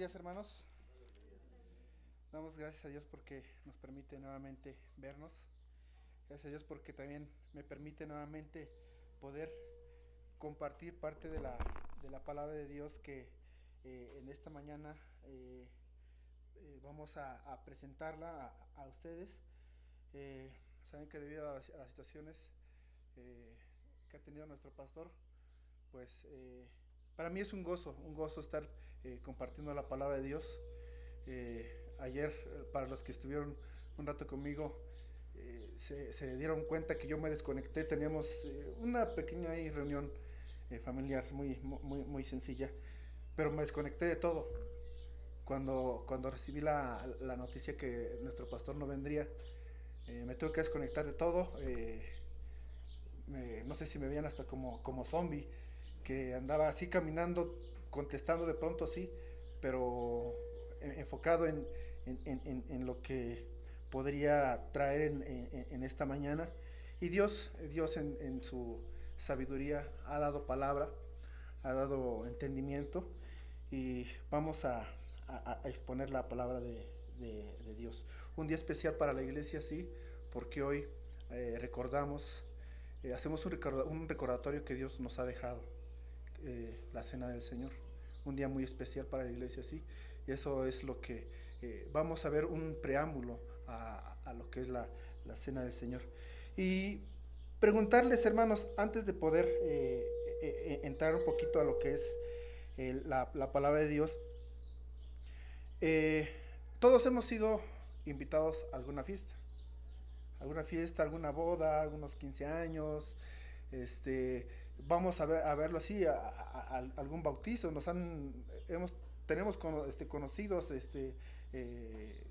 días, hermanos. Damos gracias a Dios porque nos permite nuevamente vernos. Gracias a Dios porque también me permite nuevamente poder compartir parte de la palabra de Dios que en esta mañana vamos a presentarla a ustedes. Eh, Saben que debido a las situaciones que ha tenido nuestro pastor, pues para mí es un gozo estar compartiendo la palabra de Dios. Ayer, para los que estuvieron un rato conmigo, se dieron cuenta que yo me desconecté. Teníamos una pequeña reunión familiar muy sencilla, pero me desconecté de todo. Cuando recibí la noticia que nuestro pastor no vendría, me tuve que desconectar de todo. No sé si me veían hasta como zombie, que andaba así caminando, contestando de pronto, sí, pero enfocado en lo que podría traer en esta mañana. Y Dios en su sabiduría ha dado palabra, ha dado entendimiento y vamos a exponer la palabra de Dios. Un día especial para la iglesia, sí, porque hoy recordamos, hacemos un recordatorio que Dios nos ha dejado, la cena del Señor. Un día muy especial para la iglesia, sí. Y eso es lo que vamos a ver, un preámbulo a lo que es la cena del Señor. Y preguntarles, hermanos, antes de poder entrar un poquito a lo que es la palabra de Dios, eh, todos hemos sido invitados a alguna boda, algunos 15 años, este, vamos a verlo así, algún bautizo, tenemos conocidos eh,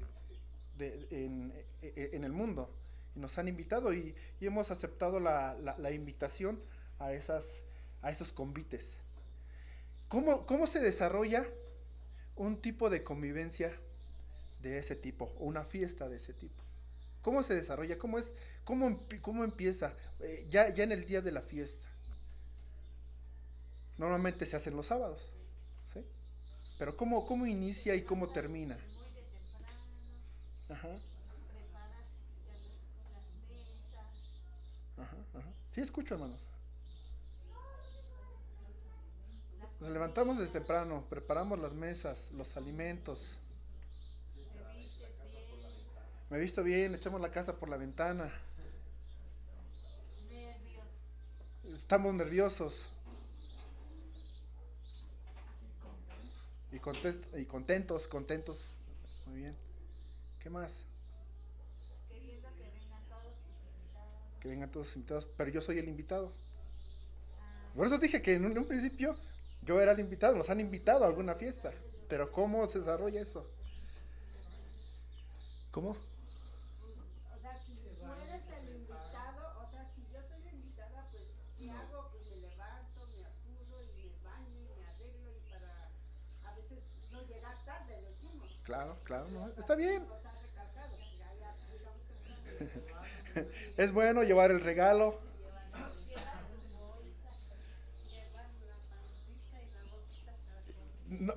en el mundo, y nos han invitado y hemos aceptado la invitación a, a esos convites. ¿Cómo se desarrolla un tipo de convivencia de ese tipo, o una fiesta de ese tipo? ¿Cómo se desarrolla? ¿Cómo empieza? Ya en el día de la fiesta. Normalmente se hacen los sábados, ¿sí? Pero ¿cómo inicia y cómo termina? Ajá, ajá. Sí, escucho, hermanos. Nos levantamos desde temprano, preparamos las mesas, los alimentos. Me he visto bien, echamos la casa por la ventana. Estamos nerviosos y contentos. Muy bien. ¿Qué más? Que vengan todos los invitados, pero yo soy el invitado. Por eso dije que en un principio yo era el invitado, nos han invitado a alguna fiesta. Pero ¿cómo se desarrolla eso? ¿Cómo? Claro, claro, no, está bien. Es bueno llevar el regalo.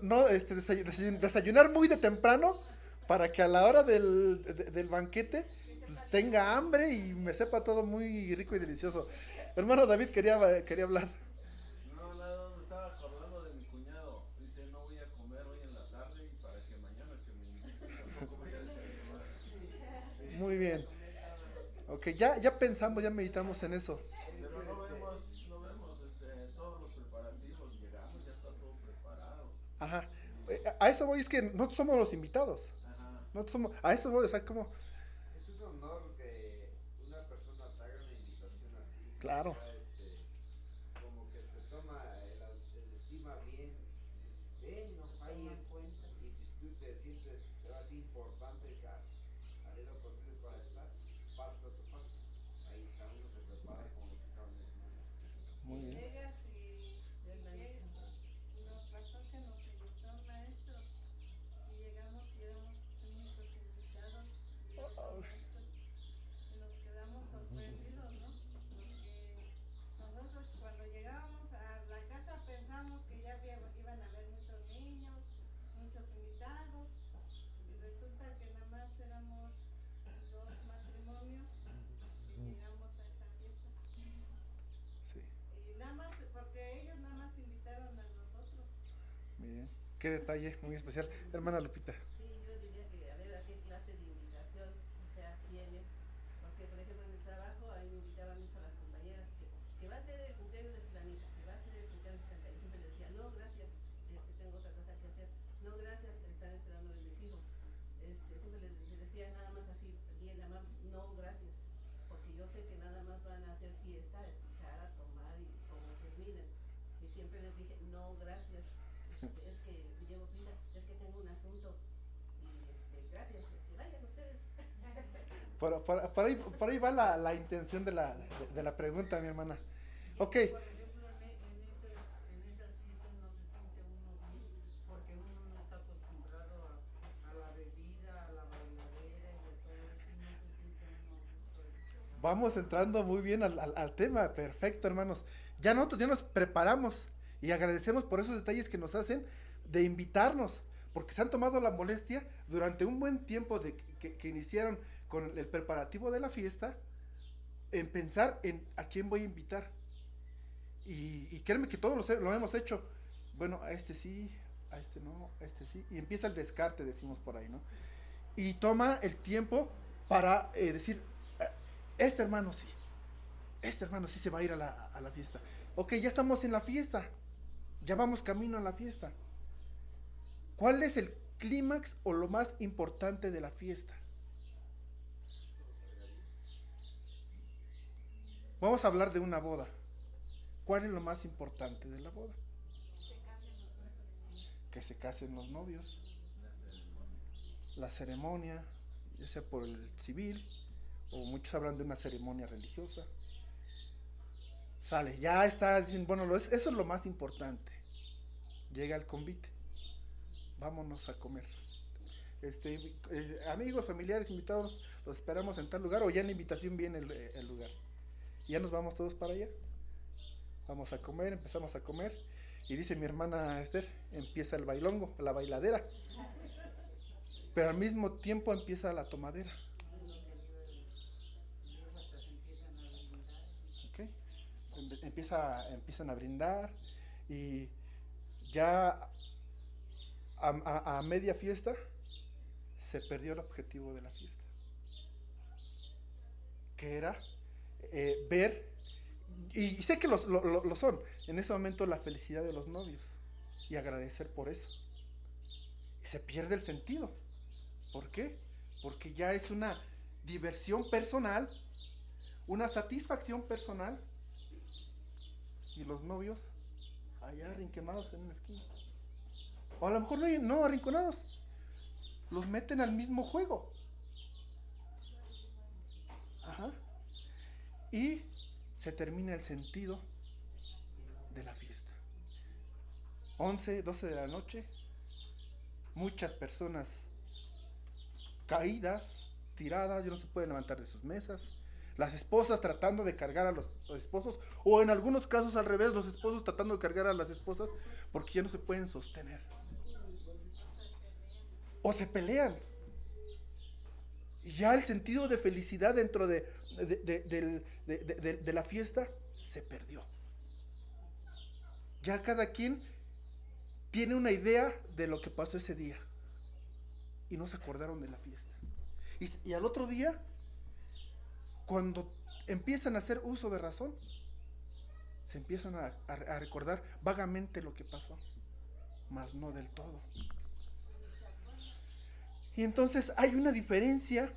No, desayunar muy de temprano para que a la hora del banquete pues, tenga hambre y me sepa todo muy rico y delicioso. Hermano David quería hablar. No, nada, me estaba acordando de mi cuñado. Dice, no voy a comer hoy en la tarde y para que mañana que me inviten tampoco voy a desayunar. Sí. Muy bien. Ok, ya pensamos, ya meditamos en eso. Pero no vemos todos los preparativos. Llegamos, ya está todo preparado. Ajá. Y, A eso voy, es que nosotros somos los invitados. ajá. A eso voy, o sea, como, Es un honor que una persona te haga una invitación así, que claro. ya como que te toma el estima bien, ven, no falles, y pues tú te sientes así importante, y haré lo posible para estar, paso a tu paso. Ahí está, uno se prepara como lo que acaban de mencionar. Muy bien. qué detalle, muy especial. Hermana Lupita. Sí, yo diría que a ver a qué clase de invitación, o sea, quiénes, porque por ejemplo en el trabajo a mí me invitaban mucho a las compañeras que va a ser el cumpleaños de fulanita, que va a ser el cumpleaños de fulanita, y siempre les decía, no, gracias, tengo otra cosa que hacer, no, gracias, están esperando de mis hijos, siempre les decía nada más así, bien amable, no, gracias, porque yo sé que nada más van a hacer fiesta, a escuchar, a tomar y como terminen, y siempre les dije, no, gracias, es que me llevo prisa, es que tengo un asunto y gracias, vayan ustedes. Por ahí va la intención de la pregunta, mi hermana. Ok. Por ejemplo, en esas fiestas no se siente uno bien, porque uno no está acostumbrado a la bebida, a la bailadera y a todo eso, y no se siente uno a gusto. Vamos entrando muy bien al tema. Perfecto, hermanos. Ya nosotros ya nos preparamos y agradecemos por esos detalles que nos hacen de invitarnos, porque se han tomado la molestia durante un buen tiempo de que iniciaron con el preparativo de la fiesta, en pensar en a quién voy a invitar. Y créeme que todos lo hemos hecho. Bueno, a este sí, a este no, a este sí. Y empieza el descarte, decimos por ahí, ¿no? Y toma el tiempo para decir, este hermano sí, este hermano sí se va a ir a la fiesta. Ok, ya estamos en la fiesta, ya vamos camino a la fiesta. ¿Cuál es el clímax o lo más importante de la fiesta? Vamos a hablar de una boda. ¿Cuál es lo más importante de la boda? Que se casen los novios. La ceremonia, ya sea por el civil, o muchos hablan de una ceremonia religiosa. Sale, ya está, dicen, bueno, eso es lo más importante. Llega el convite. Vámonos a comer. Amigos, familiares, invitados, los esperamos en tal lugar, o ya en la invitación viene el lugar. Y ya nos vamos todos para allá. Vamos a comer, empezamos a comer. Y dice mi hermana Esther, empieza el bailongo, la bailadera. Pero al mismo tiempo empieza la tomadera. ¿Okay? Empiezan a brindar. Y ya a media fiesta se perdió el objetivo de la fiesta, que era ver, y sé que lo son, en ese momento, la felicidad de los novios y agradecer por eso. Y se pierde el sentido. ¿Por qué? Porque ya es una diversión personal, una satisfacción personal, y los novios allá arrinconados en una esquina. O a lo mejor no arrinconados, los meten al mismo juego. Ajá. Y se termina el sentido de la fiesta. 11, 12 de la noche, muchas personas caídas, tiradas, ya no se pueden levantar de sus mesas. Las esposas tratando de cargar a los esposos, o en algunos casos al revés, los esposos tratando de cargar a las esposas porque ya no se pueden sostener. O se pelean. Y ya el sentido de felicidad dentro de la fiesta se perdió. Ya cada quien tiene una idea de lo que pasó ese día. Y no se acordaron de la fiesta. Y al otro día, cuando empiezan a hacer uso de razón, se empiezan a recordar vagamente lo que pasó, mas no del todo. Y entonces hay una diferencia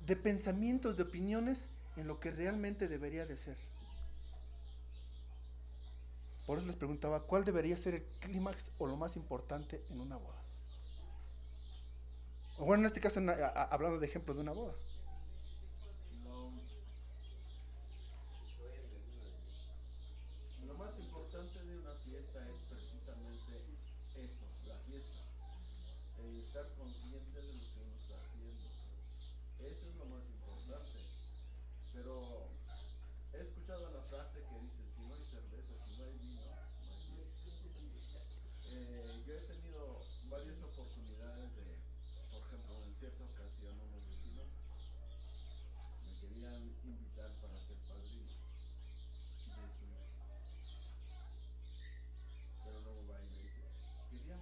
de pensamientos, de opiniones en lo que realmente debería de ser. Por eso les preguntaba, ¿cuál debería ser el clímax o lo más importante en una boda? O bueno, en este caso, hablando de ejemplo de una boda. Lo más importante de una fiesta es precisamente eso, la fiesta. Estar consciente de lo que uno está haciendo. Eso es lo más importante. Pero he escuchado la frase que dice, si no hay cerveza, si no hay vino, no hay fiesta. Yo he tenido varias oportunidades de, por ejemplo, en cierta ocasión unos vecinos me querían invitar para ser padrino de su hijo. Pero luego va y me dice, quería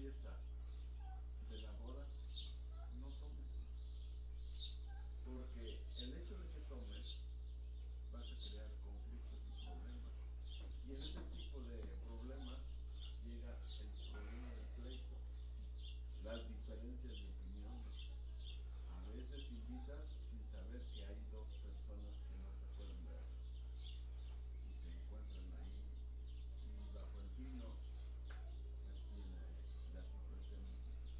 fiesta de la boda, no tomes. Porque el hecho de que tomes vas a crear conflictos y problemas. Y en ese tipo de problemas llega el problema del pleito, las diferencias de opiniones. A veces invitas sin saber que hay dos personas que no se pueden ver y se encuentran ahí y bajo el vino pues viene la situación difícil.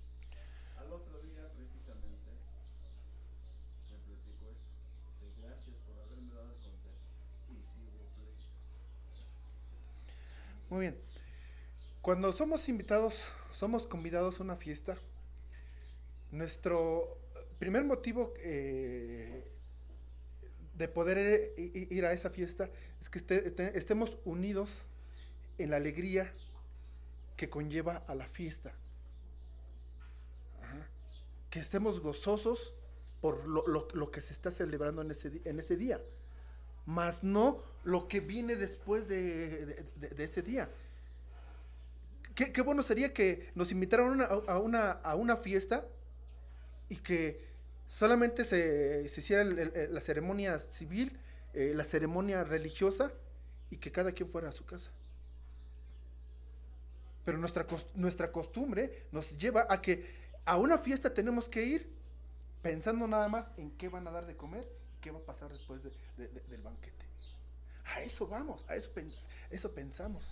Al otro día precisamente me platicó eso. Dice, gracias por haberme dado el consejo. Y sí hubo pleito. Muy bien. Cuando somos invitados, somos convidados a una fiesta, nuestro primer motivo de poder ir a esa fiesta es que estemos unidos en la alegría que conlleva a la fiesta. Ajá. Que estemos gozosos por lo que se está celebrando en ese día, más no lo que viene después de ese día. Qué bueno sería que nos invitaran a una fiesta y que solamente se hiciera la ceremonia civil, la ceremonia religiosa, y que cada quien fuera a su casa. Pero nuestra costumbre nos lleva a que a una fiesta tenemos que ir pensando nada más en qué van a dar de comer y qué va a pasar después del banquete. A eso vamos, eso pensamos.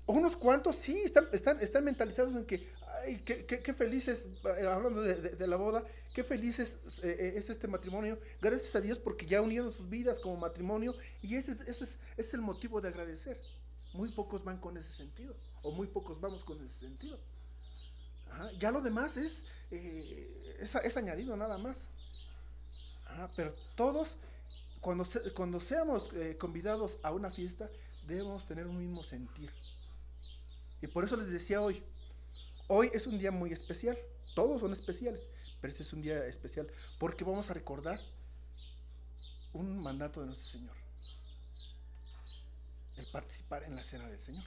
Unos cuantos sí están mentalizados en que, ay, qué felices, hablando de la boda, qué felices es este matrimonio, gracias a Dios porque ya unieron sus vidas como matrimonio, y eso es el motivo de agradecer. Muy pocos van con ese sentido, o muy pocos vamos con ese sentido. Ajá, ya lo demás es añadido nada más. Ajá, pero todos, cuando seamos convidados a una fiesta, debemos tener un mismo sentir. Y por eso les decía hoy es un día muy especial. Todos son especiales, pero este es un día especial porque vamos a recordar un mandato de nuestro Señor: el participar en la cena del Señor.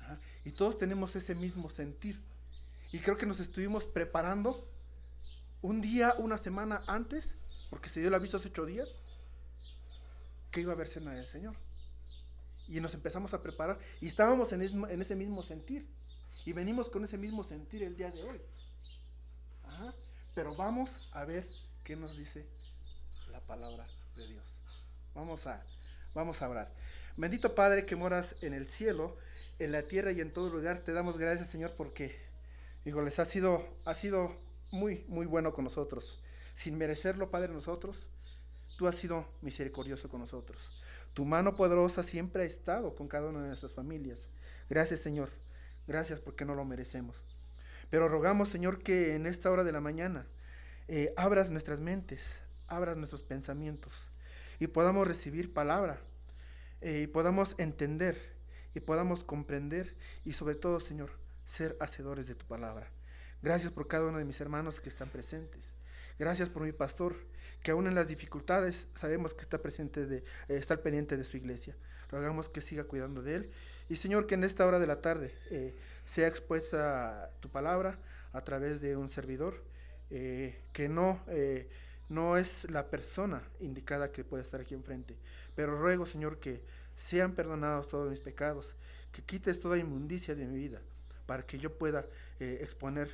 Ajá. Y todos tenemos ese mismo sentir. Y creo que nos estuvimos preparando un día, una semana antes, porque se dio el aviso hace 8 días que iba a haber cena del Señor. Y nos empezamos a preparar y estábamos en ese mismo sentir. Y venimos con ese mismo sentir el día de hoy. Ajá. Pero vamos a ver qué nos dice la palabra de Dios. Vamos a orar. Bendito Padre que moras en el cielo, en la tierra y en todo lugar, te damos gracias, Señor, porque, híjoles, ha sido muy, muy bueno con nosotros. Sin merecerlo, Padre, nosotros, tú has sido misericordioso con nosotros. Tu mano poderosa siempre ha estado con cada una de nuestras familias. Gracias, Señor. Gracias porque no lo merecemos. Pero rogamos, Señor, que en esta hora de la mañana abras nuestras mentes, abras nuestros pensamientos y podamos recibir palabra, y podamos entender y podamos comprender y sobre todo, Señor, ser hacedores de tu palabra. Gracias por cada uno de mis hermanos que están presentes. Gracias por mi pastor, que aún en las dificultades sabemos que está al pendiente de su iglesia. Rogamos que siga cuidando de él. Y Señor, que en esta hora de la tarde sea expuesta tu palabra a través de un servidor, que no es la persona indicada que puede estar aquí enfrente. Pero ruego, Señor, que sean perdonados todos mis pecados, que quites toda inmundicia de mi vida, para que yo pueda exponer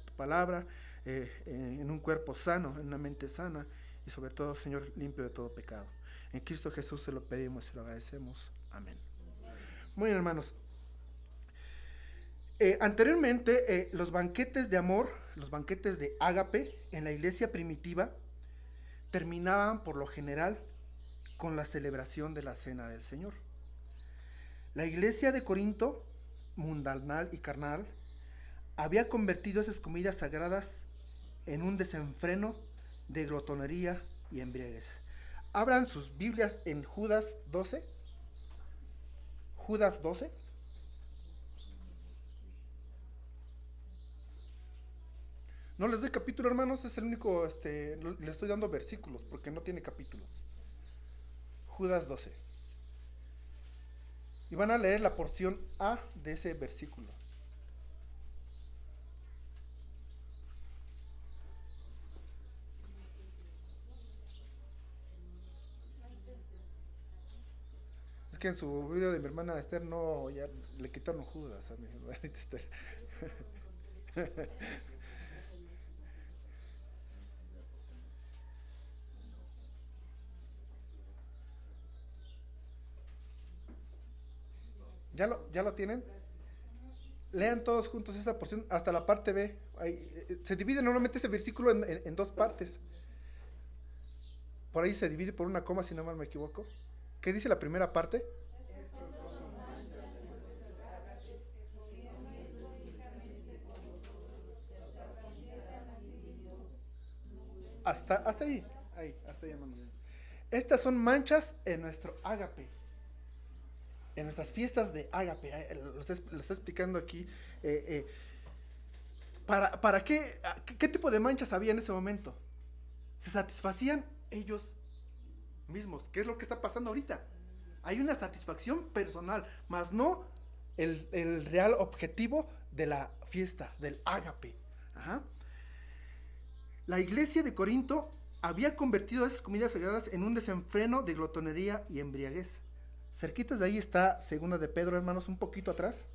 tu palabra en un cuerpo sano, en una mente sana y sobre todo, Señor, limpio de todo pecado. En Cristo Jesús se lo pedimos y lo agradecemos. Amén. Muy bien, hermanos. Anteriormente, los banquetes de amor, los banquetes de ágape en la iglesia primitiva terminaban por lo general con la celebración de la cena del Señor. La iglesia de Corinto, mundanal y carnal, había convertido esas comidas sagradas en un desenfreno de glotonería y embriaguez. Abran sus Biblias en Judas 12. Judas 12. No les doy capítulo, hermanos, es el único, les estoy dando versículos porque no tiene capítulos. Judas 12. Y van a leer la porción A de ese versículo. Es que en su video de mi hermana Esther no, ya le quitaron Judas a mi hermanita Esther. ¿Ya lo tienen? Lean todos juntos esa porción hasta la parte B. Se divide normalmente ese versículo en dos partes. Por ahí se divide por una coma, si no mal me equivoco. ¿Qué dice la primera parte? Hasta ahí. Hasta ahí, hermanos. Estas son manchas en nuestro ágape. En nuestras fiestas de ágape. Lo está explicando aquí. ¿Para qué? ¿Qué tipo de manchas había en ese momento? Se satisfacían ellos mismos. ¿Qué es lo que está pasando ahorita? Hay una satisfacción personal, más no el real objetivo de la fiesta, del ágape. Ajá. La iglesia de Corinto había convertido esas comidas sagradas en un desenfreno de glotonería y embriaguez. Cerquitas de ahí está Segunda de Pedro, hermanos, un poquito atrás.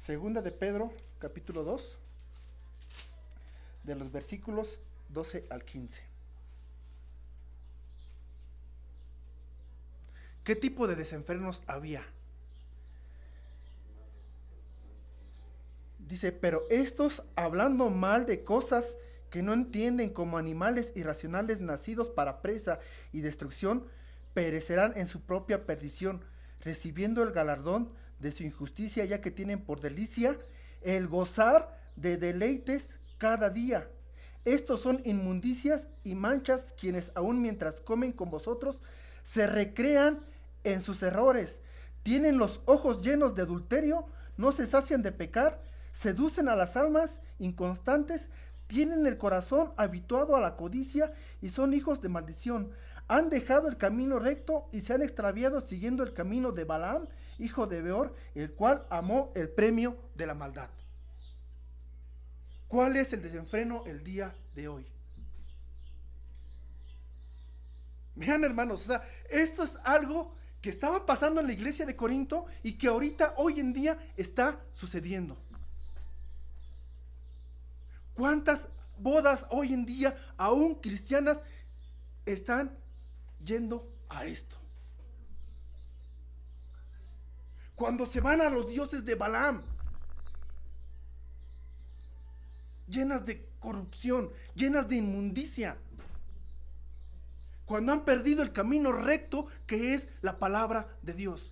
Segunda de Pedro, capítulo 2, de los versículos 12 al 15. ¿Qué tipo de desenfrenos había? Dice, pero estos, hablando mal de cosas que no entienden, como animales irracionales nacidos para presa y destrucción, perecerán en su propia perdición, recibiendo el galardón de su injusticia, ya que tienen por delicia el gozar de deleites cada día. Estos son inmundicias y manchas, quienes aun mientras comen con vosotros se recrean en sus errores, tienen los ojos llenos de adulterio, no se sacian de pecar, seducen a las almas inconstantes, tienen el corazón habituado a la codicia y son hijos de maldición. Han dejado el camino recto y se han extraviado siguiendo el camino de Balaam, hijo de Beor, el cual amó el premio de la maldad. ¿Cuál es el desenfreno el día de hoy? Vean, hermanos, o sea, esto es algo que estaba pasando en la iglesia de Corinto y que ahorita, hoy en día, está sucediendo. ¿Cuántas bodas hoy en día, aún cristianas, están yendo a esto? Cuando se van a los dioses de Balaam, llenas de corrupción, llenas de inmundicia. Cuando han perdido el camino recto, que es la palabra de Dios.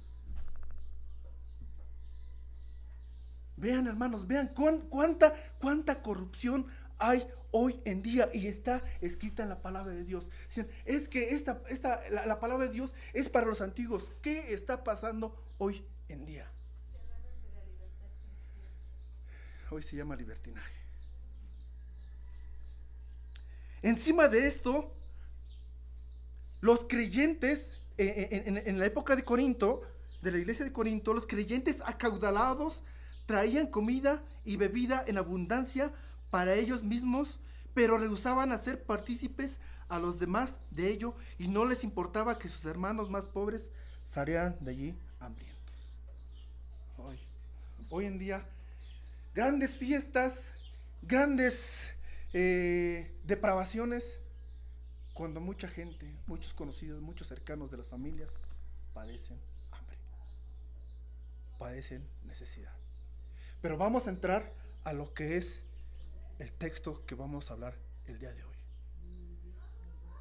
Vean, hermanos, vean cuánta corrupción hay hoy en día y está escrita en la palabra de Dios. Es que la palabra de Dios es para los antiguos. ¿Qué está pasando hoy en día? Hoy se llama libertinaje. Encima de esto, los creyentes en la época de Corinto, de la iglesia de Corinto, los creyentes acaudalados traían comida y bebida en abundancia para ellos mismos, pero rehusaban hacer partícipes a los demás de ello y no les importaba que sus hermanos más pobres salieran de allí hambrientos. Hoy en día, grandes fiestas, grandes depravaciones, cuando mucha gente, muchos conocidos, muchos cercanos de las familias padecen hambre, padecen necesidad. Pero vamos a entrar a lo que es el texto que vamos a hablar el día de hoy.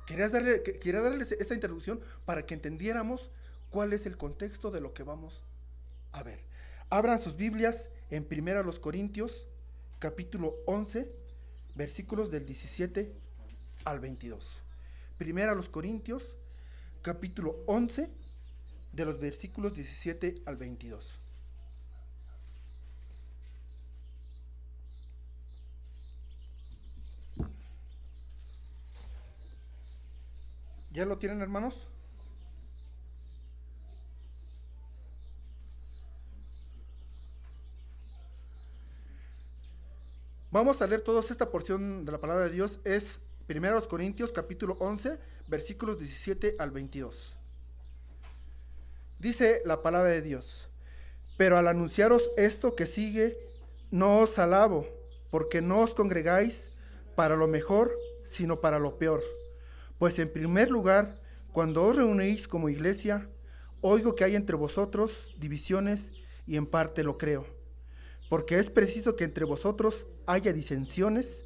Quería darles esta introducción para que entendiéramos cuál es el contexto de lo que vamos a ver. Abran sus Biblias en 1 Corintios, capítulo 11, versículos del 17 al 22. 1 Corintios, capítulo 11, de los versículos 17 al 22. ¿Ya lo tienen, hermanos? Vamos a leer toda esta porción de la palabra de Dios. Es 1 Corintios capítulo 11, versículos 17 al 22. Dice la palabra de Dios: pero al anunciaros esto que sigue, no os alabo, porque no os congregáis para lo mejor, sino para lo peor. Pues en primer lugar, cuando os reunís como iglesia, oigo que hay entre vosotros divisiones, y en parte lo creo. Porque es preciso que entre vosotros haya disensiones,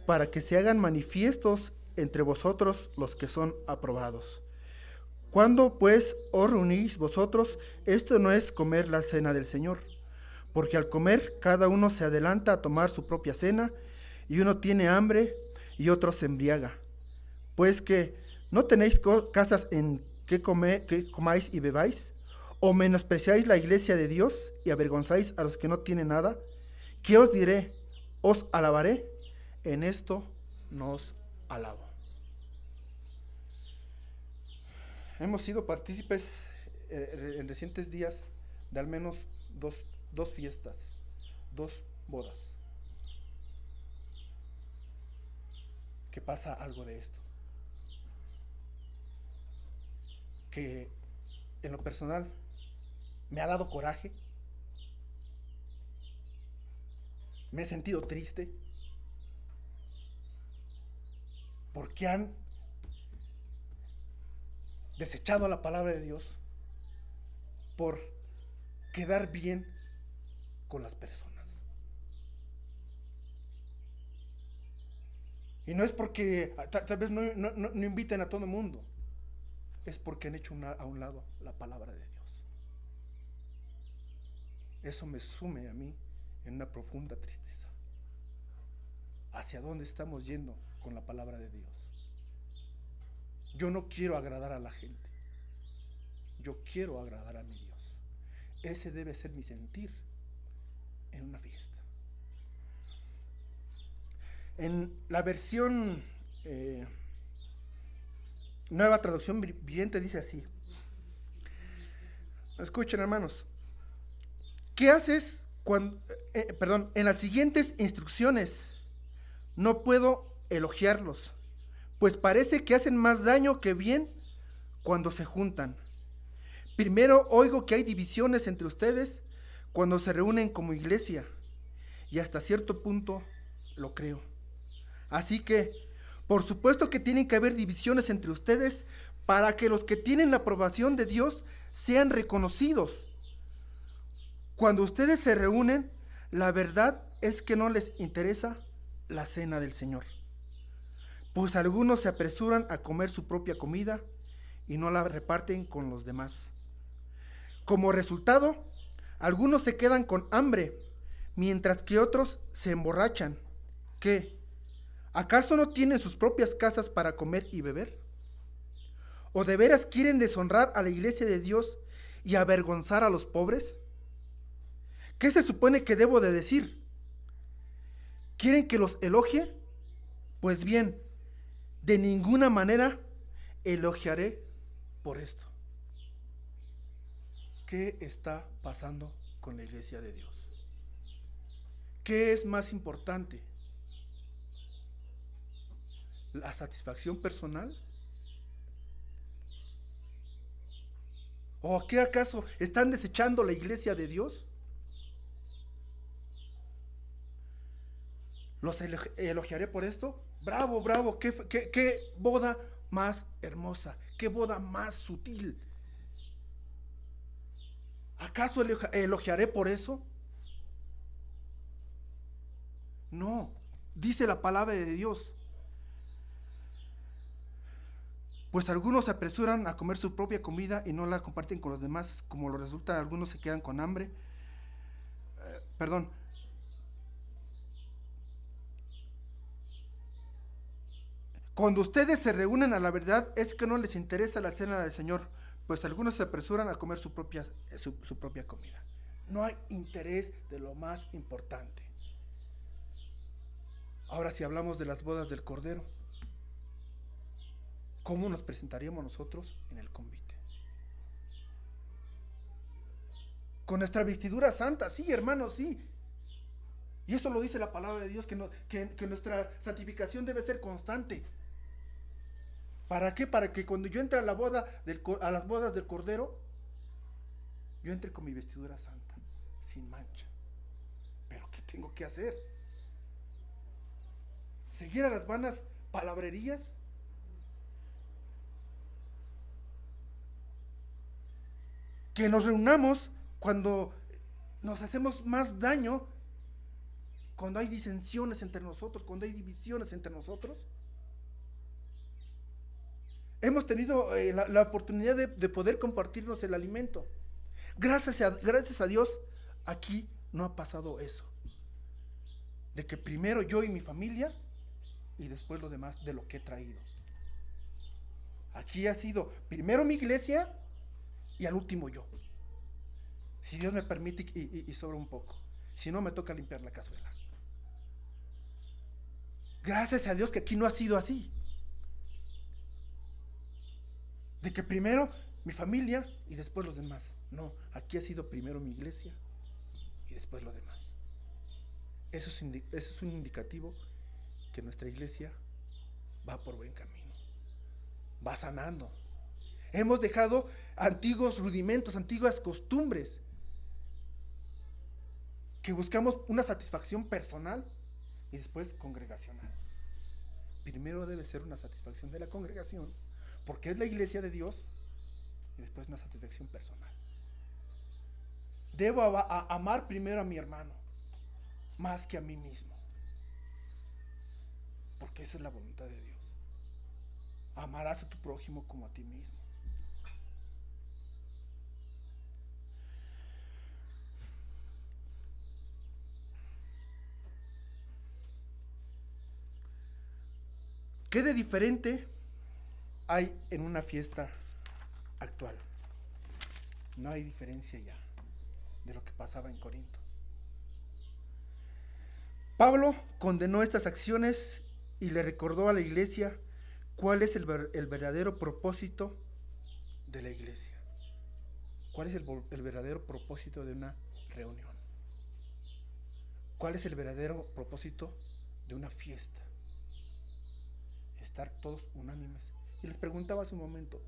para que se hagan manifiestos entre vosotros los que son aprobados. Cuando pues os reunís vosotros, esto no es comer la cena del Señor, porque al comer cada uno se adelanta a tomar su propia cena, y uno tiene hambre y otro se embriaga. Pues que no tenéis casas en que comáis y bebáis, o menospreciáis la iglesia de Dios y avergonzáis a los que no tienen nada. ¿Qué os diré? ¿Os alabaré? En esto no os alabo. Hemos sido partícipes en recientes días de al menos dos fiestas, 2 bodas. Que pasa algo de esto. Que en lo personal me ha dado coraje, me he sentido triste, porque han desechado la palabra de Dios por quedar bien con las personas. Y no es porque tal vez no inviten a todo el mundo, es porque han hecho a un lado la palabra de Dios. Eso me sume a mí en una profunda tristeza. ¿Hacia dónde estamos yendo con la palabra de Dios? Yo no quiero agradar a la gente, yo quiero agradar a mi Dios. Ese debe ser mi sentir en una fiesta. En la versión Nueva Traducción Viviente dice así. Escuchen, hermanos. ¿Qué haces cuando, en las siguientes instrucciones no puedo elogiarlos, pues parece que hacen más daño que bien cuando se juntan? Primero oigo que hay divisiones entre ustedes cuando se reúnen como iglesia, y hasta cierto punto lo creo. Así que, por supuesto que tienen que haber divisiones entre ustedes para que los que tienen la aprobación de Dios sean reconocidos. Cuando ustedes se reúnen, la verdad es que no les interesa la cena del Señor, pues algunos se apresuran a comer su propia comida y no la reparten con los demás. Como resultado, algunos se quedan con hambre, mientras que otros se emborrachan. ¿Qué? ¿Acaso no tienen sus propias casas para comer y beber? ¿O de veras quieren deshonrar a la iglesia de Dios y avergonzar a los pobres? ¿Qué se supone que debo de decir? ¿Quieren que los elogie? Pues bien, de ninguna manera elogiaré por esto. ¿Qué está pasando con la iglesia de Dios? ¿Qué es más importante? ¿La satisfacción personal? ¿O qué acaso están desechando la iglesia de Dios? ¿Los elogiaré por esto? Bravo, bravo, qué boda más hermosa, qué boda más sutil. ¿Acaso elogiaré por eso? No, dice la palabra de Dios. Pues algunos se apresuran a comer su propia comida y no la comparten con los demás. Como lo resulta, algunos se quedan con hambre. Cuando ustedes se reúnen, a la verdad es que no les interesa la cena del Señor, pues algunos se apresuran a comer su propia comida. No hay interés de lo más importante. Ahora, si hablamos de las bodas del Cordero, ¿cómo nos presentaríamos nosotros en el convite? Con nuestra vestidura santa, sí, hermanos, sí. Y eso lo dice la palabra de Dios, que nuestra santificación debe ser constante. ¿Para qué? Para que cuando yo entre a las bodas del Cordero, yo entre con mi vestidura santa, sin mancha. ¿Pero qué tengo que hacer? ¿Seguir a las vanas palabrerías? Que nos reunamos cuando nos hacemos más daño, cuando hay disensiones entre nosotros, cuando hay divisiones entre nosotros. Hemos tenido la oportunidad de poder compartirnos el alimento. Gracias a Dios, aquí no ha pasado eso. De que primero yo y mi familia, y después lo demás de lo que he traído. Aquí ha sido primero mi iglesia y al último yo. Si Dios me permite y sobra un poco. Si no, me toca limpiar la cazuela. Gracias a Dios que aquí no ha sido así. De que primero mi familia y después los demás. No, aquí ha sido primero mi iglesia y después los demás. Eso es un indicativo que nuestra iglesia va por buen camino. Va sanando. Hemos dejado antiguos rudimentos, antiguas costumbres, que buscamos una satisfacción personal y después congregacional. Primero debe ser una satisfacción de la congregación, porque es la iglesia de Dios, y después una satisfacción personal. Debo amar primero a mi hermano, más que a mí mismo, porque esa es la voluntad de Dios. Amarás a tu prójimo como a ti mismo. ¿Qué de diferente hay en una fiesta actual? No hay diferencia ya de lo que pasaba en Corinto. Pablo condenó estas acciones y le recordó a la iglesia cuál es el verdadero propósito de la iglesia. ¿Cuál es el verdadero propósito de una reunión? ¿Cuál es el verdadero propósito de una fiesta? Estar todos unánimes. Y les preguntaba hace un momento,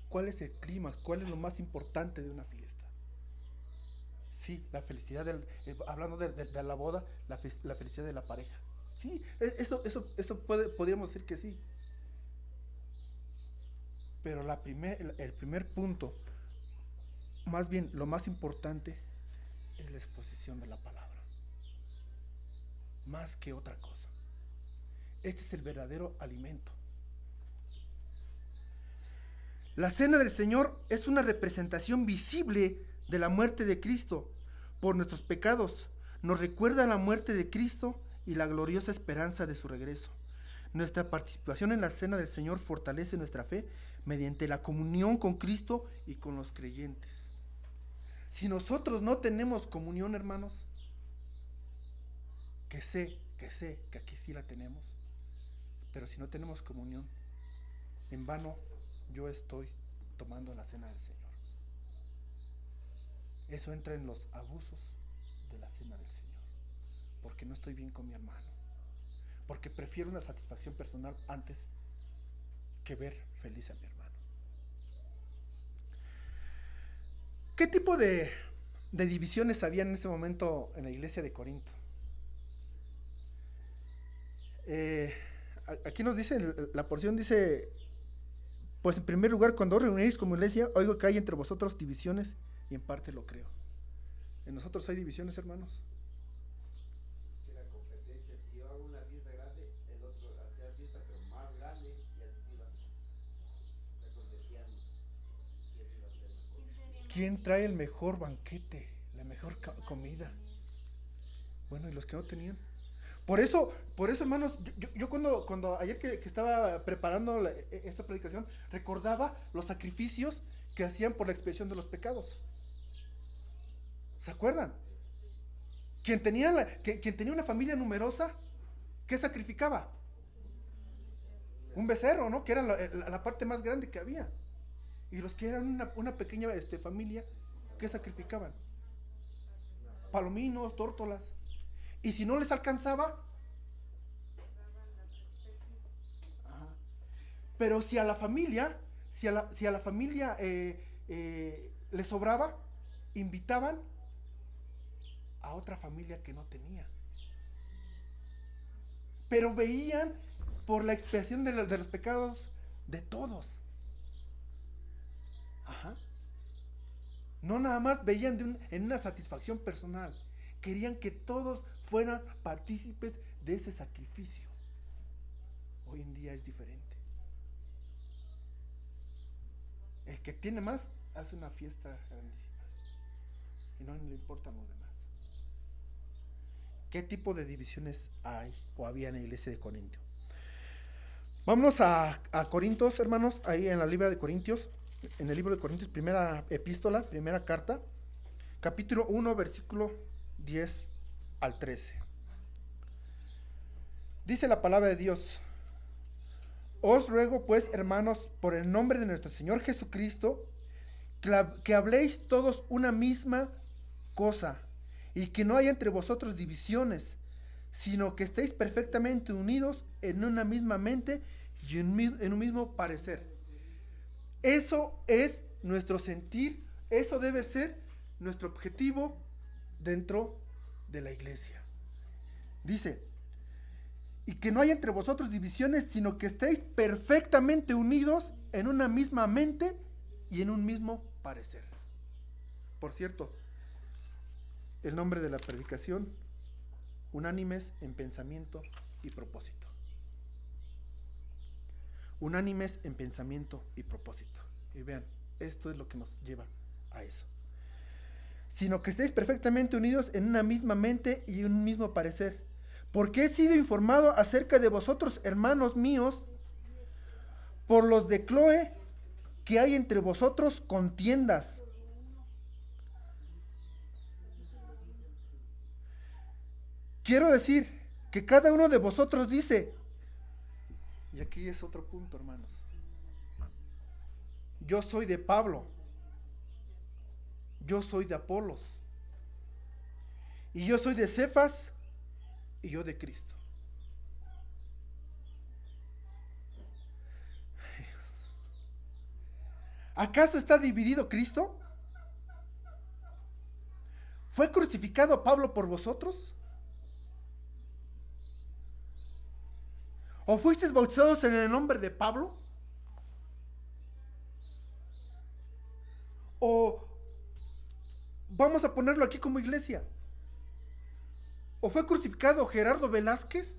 ¿cuál es el clima? ¿Cuál es lo más importante de una fiesta? Sí, la felicidad hablando de la boda, la felicidad de la pareja. Sí, eso podríamos decir que sí. Pero el primer punto, más bien lo más importante, es la exposición de la palabra. Más que otra cosa. Este es el verdadero alimento. La cena del Señor es una representación visible de la muerte de Cristo por nuestros pecados. Nos recuerda la muerte de Cristo y la gloriosa esperanza de su regreso. Nuestra participación en la cena del Señor fortalece nuestra fe mediante la comunión con Cristo y con los creyentes. Si nosotros no tenemos comunión, hermanos, que sé que aquí sí la tenemos, pero si no tenemos comunión, en vano yo estoy tomando la cena del Señor. Eso entra en los abusos de la cena del Señor, porque no estoy bien con mi hermano, porque prefiero una satisfacción personal antes que ver feliz a mi hermano. ¿Qué tipo de divisiones había en ese momento en la iglesia de Corinto? Aquí nos dice, la porción dice, pues en primer lugar, cuando os reunéis como iglesia, oigo que hay entre vosotros divisiones, y en parte lo creo. En nosotros hay divisiones, hermanos. Que la competencia, si yo hago una fiesta grande, el otro hace fiesta pero más grande, y así se va. Se competían quién iba a ser mejor. ¿Quién trae el mejor banquete, la mejor comida? Bueno, y los que no tenían. Por eso, hermanos, yo cuando ayer que estaba preparando esta predicación, recordaba los sacrificios que hacían por la expiación de los pecados. ¿Se acuerdan? Quien tenía una familia numerosa, ¿qué sacrificaba? Un becerro, ¿no? Que era la parte más grande que había. Y los que eran una pequeña familia, ¿qué sacrificaban? Palominos, tórtolas. Y si no les alcanzaba, ajá. Pero si a la familia, si a la familia les sobraba, invitaban a otra familia que no tenía. Pero veían por la expiación de los pecados de todos. Ajá. No nada más veían en una satisfacción personal. Querían que todos fueran partícipes de ese sacrificio. Hoy en día es diferente. El que tiene más hace una fiesta grandísima. Y no le importan los demás. ¿Qué tipo de divisiones hay o había en la iglesia de Corintio? Vámonos a Corintios, hermanos, ahí en la libro de Corintios, en el libro de Corintios, primera epístola, primera carta, capítulo 1, versículo 10 al 13. Dice la palabra de Dios: os ruego pues, hermanos, por el nombre de nuestro Señor Jesucristo, que habléis todos una misma cosa, y que no haya entre vosotros divisiones, sino que estéis perfectamente unidos en una misma mente y en un mismo parecer. Eso es nuestro sentir, eso debe ser nuestro objetivo dentro de la iglesia. Dice: y que no haya entre vosotros divisiones, sino que estéis perfectamente unidos en una misma mente y en un mismo parecer. Por cierto, el nombre de la predicación: unánimes en pensamiento y propósito. Unánimes en pensamiento y propósito. Y vean, esto es lo que nos lleva a eso. Sino que estéis perfectamente unidos en una misma mente y un mismo parecer. Porque he sido informado acerca de vosotros, hermanos míos, por los de Cloé, que hay entre vosotros contiendas. Quiero decir que cada uno de vosotros dice, y aquí es otro punto, hermanos: yo soy de Pablo, yo soy de Apolos, y yo soy de Cefas, y yo de Cristo. ¿Acaso está dividido Cristo? ¿Fue crucificado Pablo por vosotros? ¿O fuisteis bautizados en el nombre de Pablo? ¿O vamos a ponerlo aquí como iglesia? ¿O fue crucificado Gerardo Velázquez?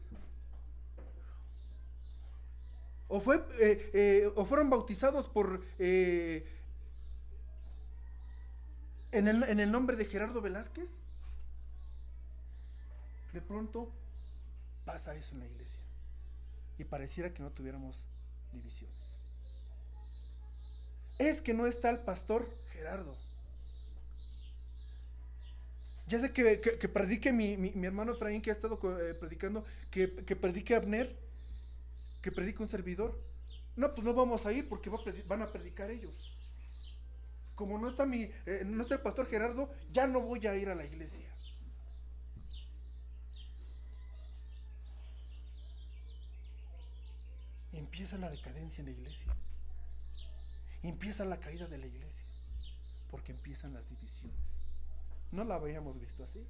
¿O fueron bautizados en el nombre de Gerardo Velázquez? De pronto pasa eso en la iglesia y pareciera que no tuviéramos divisiones. Es que no está el pastor Gerardo. Ya sé que predique mi hermano Efraín, que ha estado predicando, que predique Abner, que predique un servidor. No, pues no vamos a ir porque van a predicar ellos. Como no está no está el pastor Gerardo, ya no voy a ir a la iglesia. Empieza la decadencia en la iglesia. Empieza la caída de la iglesia. Porque empiezan las divisiones. ¿No la habíamos visto así?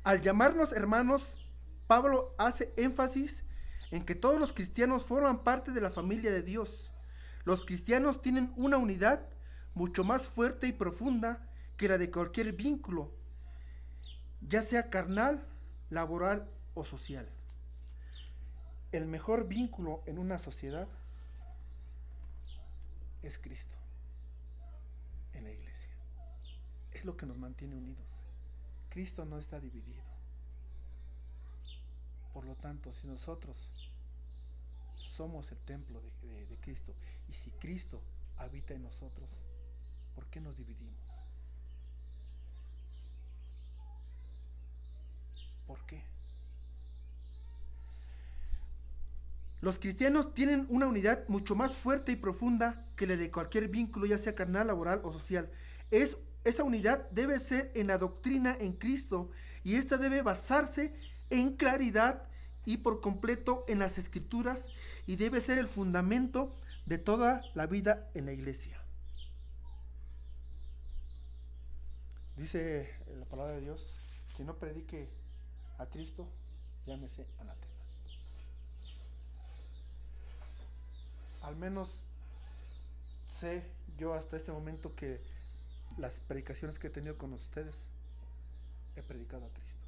Al llamarnos hermanos, Pablo hace énfasis en que todos los cristianos forman parte de la familia de Dios. Los cristianos tienen una unidad mucho más fuerte y profunda que la de cualquier vínculo, ya sea carnal, laboral o social. El mejor vínculo en una sociedad es Cristo en la iglesia. Es lo que nos mantiene unidos. Cristo no está dividido. Por lo tanto, si nosotros somos el templo de Cristo, y si Cristo habita en nosotros, ¿por qué nos dividimos? ¿Por qué? Los cristianos tienen una unidad mucho más fuerte y profunda que la de cualquier vínculo, ya sea carnal, laboral o social. Esa unidad debe ser en la doctrina en Cristo, y esta debe basarse en claridad y por completo en las Escrituras, y debe ser el fundamento de toda la vida en la iglesia. Dice la palabra de Dios: quien no predique a Cristo, llámese anatema. Al menos sé yo hasta este momento que las predicaciones que he tenido con ustedes, he predicado a Cristo.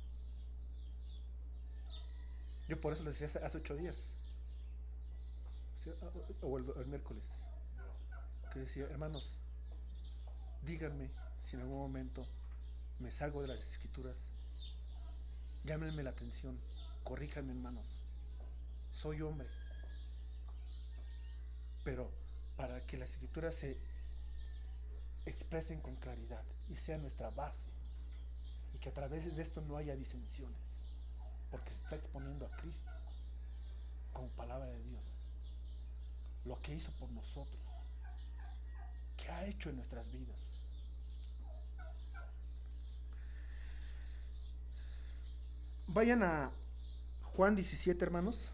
Yo por eso les decía hace 8 días, ¿sí? O el miércoles, que decía: hermanos, díganme si en algún momento me salgo de las Escrituras, llámenme la atención, corríjanme, hermanos, soy hombre. Pero para que las Escrituras se expresen con claridad y sea nuestra base, y que a través de esto no haya disensiones, porque se está exponiendo a Cristo como palabra de Dios, lo que hizo por nosotros, que ha hecho en nuestras vidas. Vayan a Juan 17, hermanos.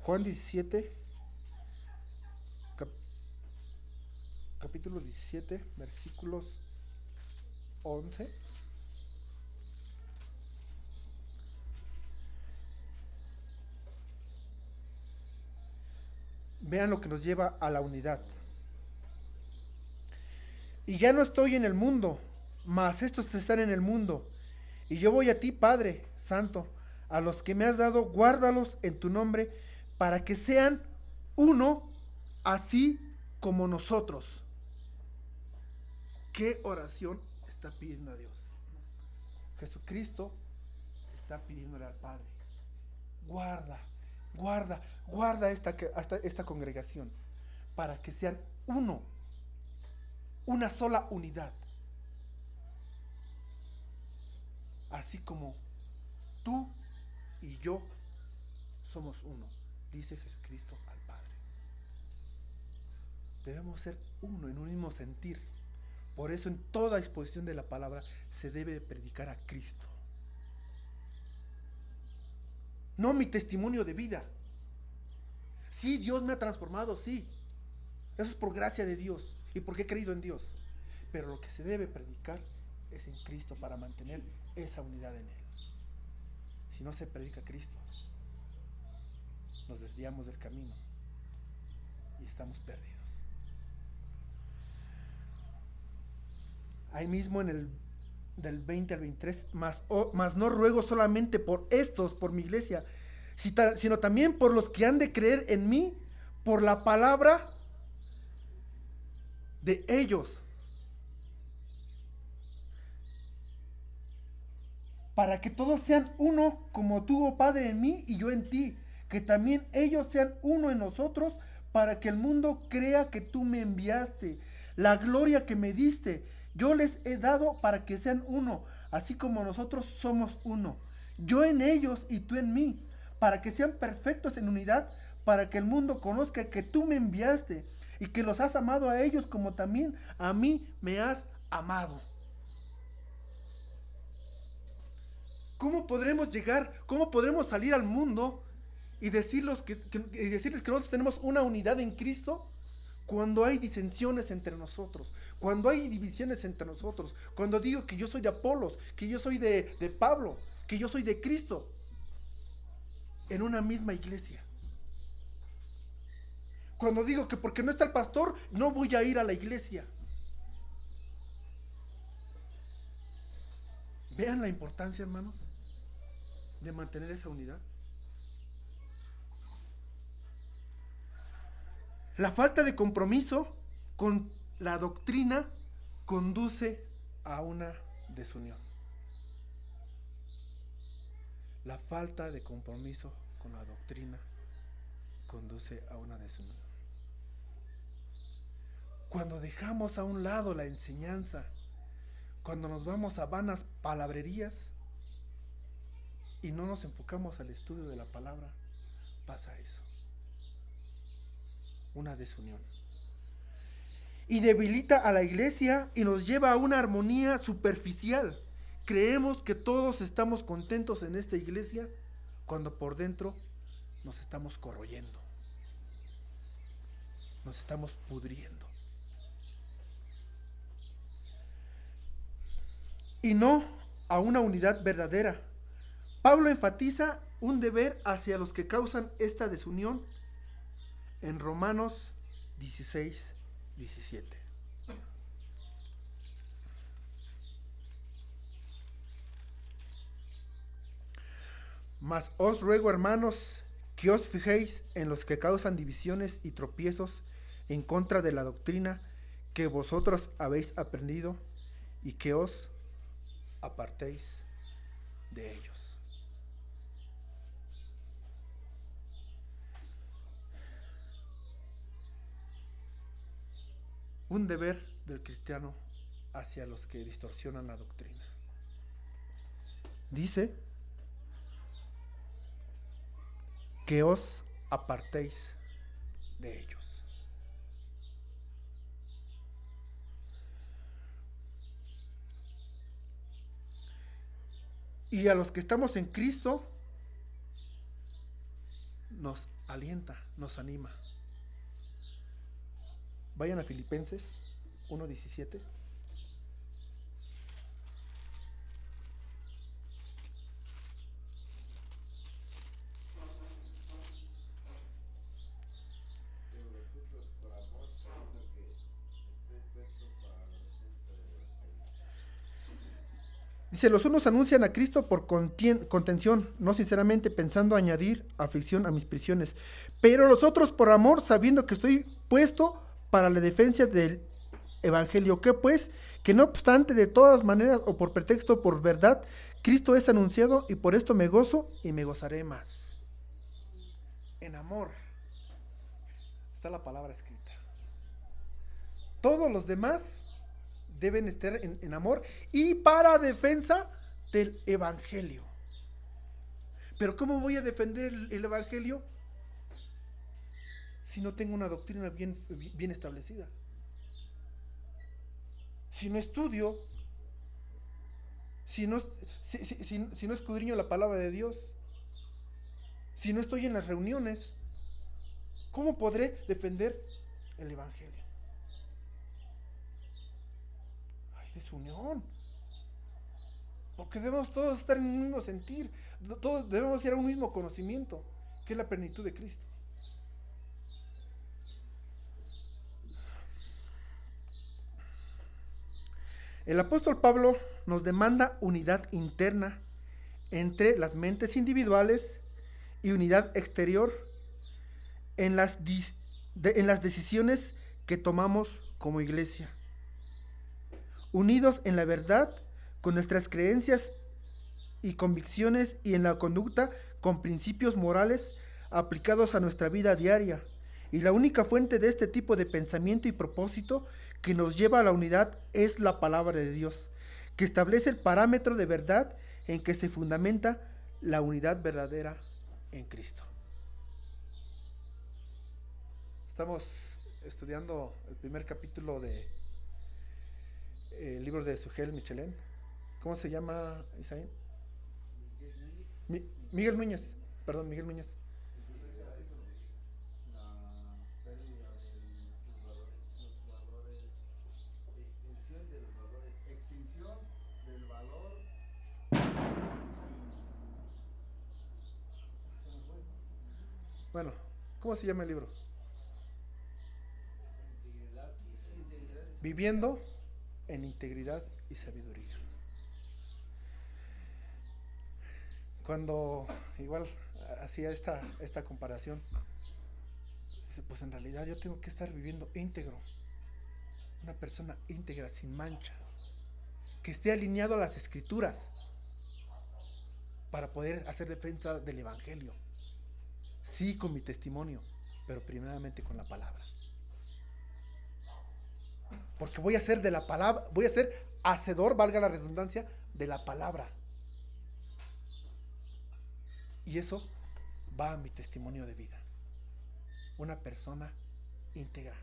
Juan 17, capítulo 17, versículos 11. Vean lo que nos lleva a la unidad. Y ya no estoy en el mundo, mas estos están en el mundo. Y yo voy a ti, Padre Santo, a los que me has dado, guárdalos en tu nombre, para que sean uno, así como nosotros. ¿Qué oración está pidiendo a Dios? Jesucristo está pidiéndole al Padre: guarda esta congregación, para que sean uno, una sola unidad, así como tú y yo somos uno, dice Jesucristo al Padre. Debemos ser uno, en un mismo sentir. Por eso en toda exposición de la palabra se debe predicar a Cristo, no mi testimonio de vida. Sí, Dios me ha transformado, sí, eso es por gracia de Dios y porque he creído en Dios, pero lo que se debe predicar es en Cristo, para mantener esa unidad en Él. Si no se predica a Cristo, nos desviamos del camino y estamos perdidos. Ahí mismo en el del 20 al 23, mas no ruego solamente por estos, por mi iglesia, sino también por los que han de creer en mí por la palabra de ellos, para que todos sean uno, como tú, oh Padre, en mí y yo en ti, que también ellos sean uno en nosotros, para que el mundo crea que tú me enviaste. La gloria que me diste, yo les he dado para que sean uno, así como nosotros somos uno. Yo en ellos y tú en mí, para que sean perfectos en unidad, para que el mundo conozca que tú me enviaste y que los has amado a ellos como también a mí me has amado. ¿Cómo podremos salir al mundo y decirles que nosotros tenemos una unidad en Cristo cuando hay disensiones entre nosotros, cuando hay divisiones entre nosotros, cuando digo que yo soy de Apolos, que yo soy de Pablo, que yo soy de Cristo, en una misma iglesia? Cuando digo que porque no está el pastor, no voy a ir a la iglesia. Vean la importancia, hermanos, de mantener esa unidad. La falta de compromiso con la doctrina conduce a una desunión. La falta de compromiso con la doctrina conduce a una desunión. Cuando dejamos a un lado la enseñanza, cuando nos vamos a vanas palabrerías y no nos enfocamos al estudio de la palabra, pasa eso. Una desunión. Y debilita a la iglesia y nos lleva a una armonía superficial. Creemos que todos estamos contentos en esta iglesia cuando por dentro nos estamos corroyendo. Nos estamos pudriendo. Y no a una unidad verdadera. Pablo enfatiza un deber hacia los que causan esta desunión en Romanos 16, 17. Mas os ruego, hermanos, que os fijéis en los que causan divisiones y tropiezos en contra de la doctrina que vosotros habéis aprendido, y que os apartéis de ellos. Un deber del cristiano hacia los que distorsionan la doctrina. Dice que os apartéis de ellos. Y a los que estamos en Cristo, nos alienta, nos anima. Vayan a Filipenses 1:17. Pero los frutos por amor, sabiendo que estoy puesto para la defensa del evangelio. Dice, los unos anuncian a Cristo por contención, no sinceramente pensando añadir aflicción a mis prisiones, pero los otros por amor, sabiendo que estoy puesto para la defensa del evangelio. ¿Qué pues? Que no obstante, de todas maneras, o por pretexto o por verdad, Cristo es anunciado, y por esto me gozo y me gozaré más. En amor está la palabra escrita. Todos los demás deben estar en amor y para defensa del evangelio. Pero ¿cómo voy a defender el evangelio si no tengo una doctrina bien establecida? Si no estudio, si no escudriño la palabra de Dios, si no estoy en las reuniones, ¿cómo podré defender el evangelio? Hay desunión. Porque debemos todos estar en un mismo sentir, todos debemos ir a un mismo conocimiento, que es la plenitud de Cristo. El apóstol Pablo nos demanda unidad interna entre las mentes individuales y unidad exterior en las decisiones que tomamos como iglesia. Unidos en la verdad, con nuestras creencias y convicciones, y en la conducta con principios morales aplicados a nuestra vida diaria. Y la única fuente de este tipo de pensamiento y propósito que nos lleva a la unidad es la palabra de Dios, que establece el parámetro de verdad en que se fundamenta la unidad verdadera en Cristo. Estamos estudiando el primer capítulo de el libro de Sugel Michelén. ¿Cómo se llama, Isaín? Miguel Núñez. Perdón, Miguel Núñez. Extinción del valor. Bueno, ¿cómo se llama el libro? Viviendo en integridad y sabiduría. Cuando igual hacía esta comparación, dice, pues en realidad yo tengo que estar viviendo íntegro, una persona íntegra, sin mancha, que esté alineado a las escrituras para poder hacer defensa del evangelio. Sí, con mi testimonio, pero primeramente con la palabra. Porque voy a ser de la palabra, voy a ser hacedor, valga la redundancia, de la palabra. Y eso va a mi testimonio de vida. Una persona íntegra,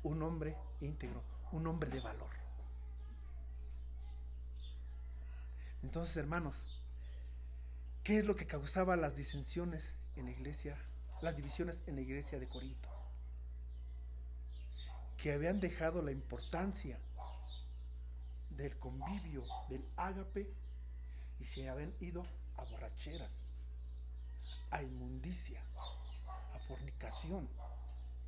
un hombre íntegro, un hombre de valor. Entonces, hermanos, ¿qué es lo que causaba las disensiones en la iglesia, las divisiones en la iglesia de Corinto? Que habían dejado la importancia del convivio, del ágape, y se habían ido a borracheras, a inmundicia, a fornicación.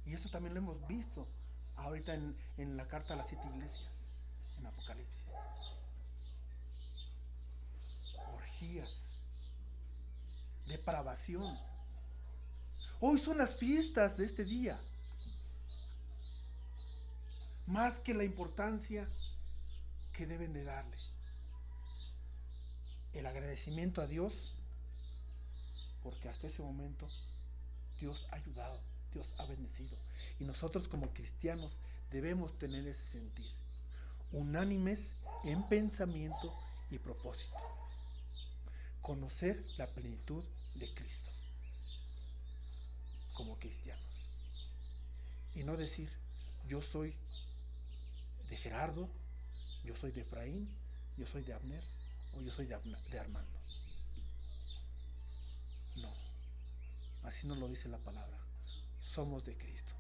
Y eso también lo hemos visto ahorita en la carta a las 7 iglesias, en Apocalipsis. Orgías, depravación. Hoy son las fiestas de este día. Más que la importancia que deben de darle. El agradecimiento a Dios, porque hasta ese momento Dios ha ayudado, Dios ha bendecido. Y nosotros como cristianos debemos tener ese sentir, unánimes en pensamiento y propósito. Conocer la plenitud de Cristo como cristianos. Y no decir, yo soy de Gerardo, yo soy de Efraín, yo soy de Abner, o yo soy de Armando. No, así nos lo dice la palabra. Somos de Cristo.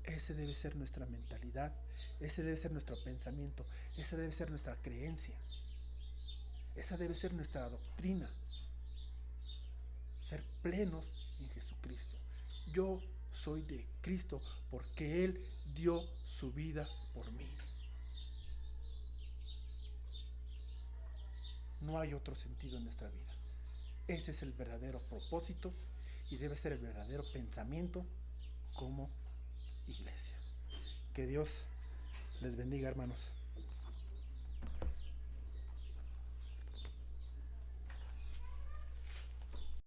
Ese debe ser nuestra mentalidad, ese debe ser nuestro pensamiento, esa debe ser nuestra creencia, esa debe ser nuestra doctrina. Ser plenos en Jesucristo. Yo soy de Cristo porque Él dio su vida por mí. No hay otro sentido en nuestra vida. Ese es el verdadero propósito y debe ser el verdadero pensamiento como iglesia. Que Dios les bendiga, hermanos.